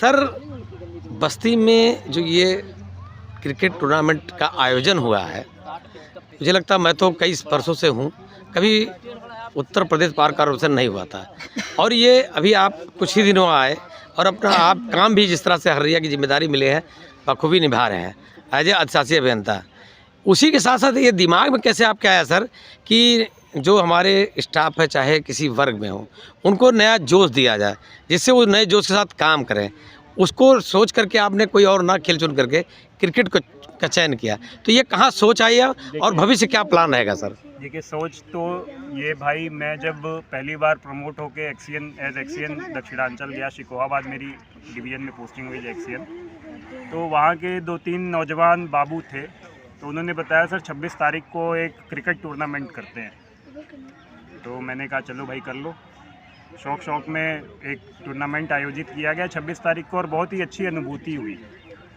Sir, बस्ती में जो ये क्रिकेट टूर्नामेंट का आयोजन हुआ है, मुझे लगता है, मैं तो कई वर्षों से हूँ, कभी उत्तर प्रदेश पार कॉर्पोरेशन नहीं हुआ था। और ये अभी आप कुछ ही दिनों आए और अपना आप काम भी जिस तरह से हर्रिया की जिम्मेदारी मिले है बखूबी निभा रहे हैं एज ए अधिशासी अभियंता। उसी के साथ साथ ये दिमाग में कैसे आपके आया सर कि जो हमारे स्टाफ है चाहे किसी वर्ग में हो, उनको नया जोश दिया जाए जिससे वो नए जोश के साथ काम करें। उसको सोच करके आपने कोई और ना खेल चुन करके क्रिकेट का चयन किया, तो ये कहाँ सोच आई है और भविष्य क्या प्लान रहेगा सर? देखिए, सोच तो ये भाई, मैं जब पहली बार प्रमोट होके एक्सियन दक्षिणांचल गया, शिकोहाबाद मेरी डिवीज़न में पोस्टिंग हुई एक्सियन, तो वहाँ के 2-3 नौजवान बाबू थे, तो उन्होंने बताया सर 26 तारीख को एक क्रिकेट टूर्नामेंट करते हैं। तो मैंने कहा चलो भाई कर लो। शौक में एक टूर्नामेंट आयोजित किया गया 26 तारीख को और बहुत ही अच्छी अनुभूति हुई।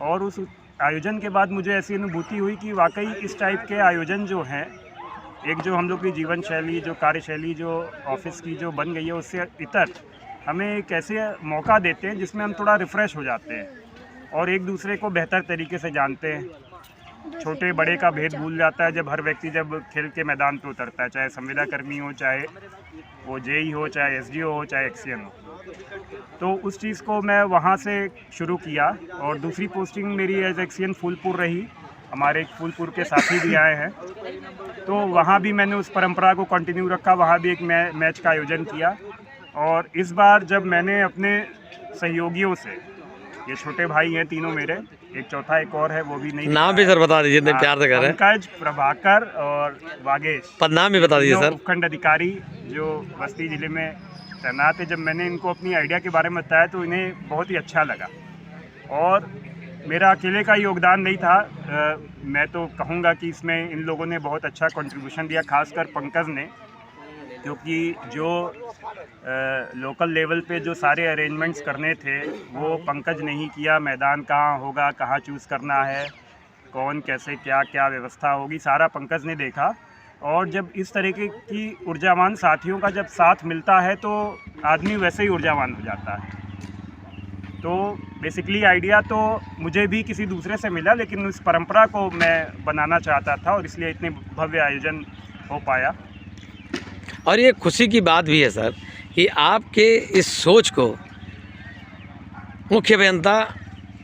और उस आयोजन के बाद मुझे ऐसी अनुभूति हुई कि वाकई इस टाइप के आयोजन जो हैं, एक जो हम लोग की जीवन शैली, जो कार्यशैली जो ऑफिस की जो बन गई है, उससे इतर हमें एक ऐसे मौका देते हैं जिसमें हम थोड़ा रिफ़्रेश हो जाते हैं और एक दूसरे को बेहतर तरीके से जानते हैं। छोटे बड़े का भेद भूल जाता है जब हर व्यक्ति जब खेल के मैदान पे उतरता है, चाहे संविदा कर्मी हो, चाहे वो जेई हो, चाहे एसडीओ हो, चाहे एक्सियन हो। तो उस चीज़ को मैं वहाँ से शुरू किया और दूसरी पोस्टिंग मेरी एज एक्सियन फूलपुर रही। हमारे फूलपुर के साथी भी आए हैं, तो वहाँ भी मैंने उस परंपरा को कंटिन्यू रखा, वहाँ भी एक मैच का आयोजन किया। और इस बार जब मैंने अपने सहयोगियों से, ये छोटे भाई हैं तीनों मेरे, एक चौथा एक और है, वो भी नहीं, नाम भी सर बता दीजिए, इतने प्यार से कर रहे हैं। पंकज, प्रभाकर और वागेश, नाम भी बता दीजिए सर। उपखंड अधिकारी जो बस्ती जिले में तैनात है। जब मैंने इनको अपनी आइडिया के बारे में बताया तो इन्हें बहुत ही अच्छा लगा और मेरा अकेले का योगदान नहीं था। मैं तो कहूँगा कि इसमें इन लोगों ने बहुत अच्छा कंट्रीब्यूशन दिया, खासकर पंकज ने, क्योंकि जो लोकल लेवल पे जो सारे अरेंजमेंट्स करने थे वो पंकज ने ही किया। मैदान कहाँ होगा, कहाँ चूज़ करना है, कौन कैसे क्या क्या व्यवस्था होगी, सारा पंकज ने देखा। और जब इस तरीके की ऊर्जावान साथियों का जब साथ मिलता है तो आदमी वैसे ही ऊर्जावान हो जाता है। तो बेसिकली आइडिया तो मुझे भी किसी दूसरे से मिला, लेकिन उस परंपरा को मैं बनाना चाहता था और इसलिए इतने भव्य आयोजन हो पाया। और ये खुशी की बात भी है सर कि आपके इस सोच को मुख्य अभियंता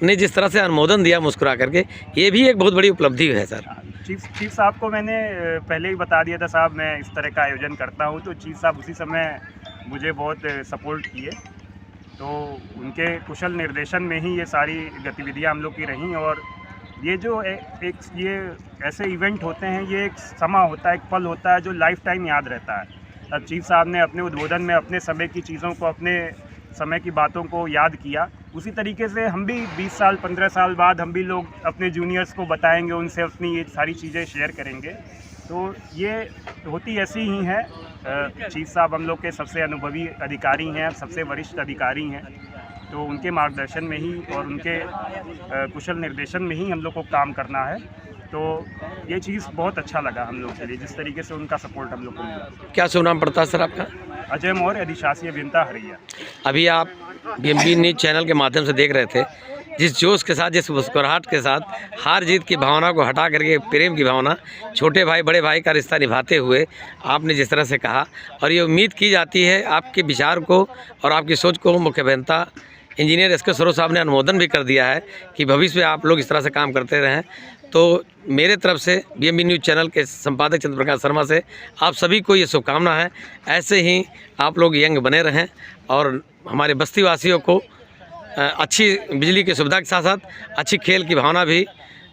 ने जिस तरह से अनुमोदन दिया मुस्कुरा करके, ये भी एक बहुत बड़ी उपलब्धि है सर। चीफ साहब को मैंने पहले ही बता दिया था, साहब मैं इस तरह का आयोजन करता हूँ, तो चीफ साहब उसी समय मुझे बहुत सपोर्ट किए। तो उनके कुशल निर्देशन में ही ये सारी गतिविधियाँ हम लोग की रहीं। और ये जो ये ऐसे इवेंट होते हैं, ये एक समा होता है, एक पल होता है जो लाइफ टाइम याद रहता है। अब चीफ साहब ने अपने उद्बोधन में अपने समय की चीज़ों को, अपने समय की बातों को याद किया। उसी तरीके से हम भी 20 साल 15 साल बाद हम भी लोग अपने जूनियर्स को बताएंगे, उनसे अपनी ये सारी चीज़ें शेयर करेंगे। तो ये होती ऐसी ही है। चीफ साहब हम लोग के सबसे अनुभवी अधिकारी हैं, सबसे वरिष्ठ अधिकारी हैं, तो उनके मार्गदर्शन में ही और उनके कुशल निर्देशन में ही हम लोग को काम करना है। तो ये चीज़ बहुत अच्छा लगा हम लोग के लिए, जिस तरीके से उनका सपोर्ट हम लोग को मिला। क्या शुभ नाम पड़ता है सर आपका? अजय मौर्य, अधिशासी अभियंता हरिया। अभी आप बीएमपी न्यूज़ चैनल के माध्यम से देख रहे थे, जिस जोश के साथ, जिस मुस्कुराहट के साथ, हार जीत की भावना को हटा करके प्रेम की भावना, छोटे भाई बड़े भाई का रिश्ता निभाते हुए आपने जिस तरह से कहा, और ये उम्मीद की जाती है आपके विचार को और आपकी सोच को मुख्य अभियंता इंजीनियर एस के सरोज साहब ने अनुमोदन भी कर दिया है कि भविष्य में आप लोग इस तरह से काम करते रहें। तो मेरे तरफ से बीएमपी न्यूज़ चैनल के संपादक चंद्र प्रकाश शर्मा से आप सभी को ये शुभकामना है। ऐसे ही आप लोग यंग बने रहें और हमारे बस्ती वासियों को अच्छी बिजली की सुविधा के साथ साथ अच्छी खेल की भावना भी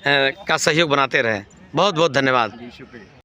का सहयोग बनाते रहें। बहुत बहुत धन्यवाद। शुक्रिया।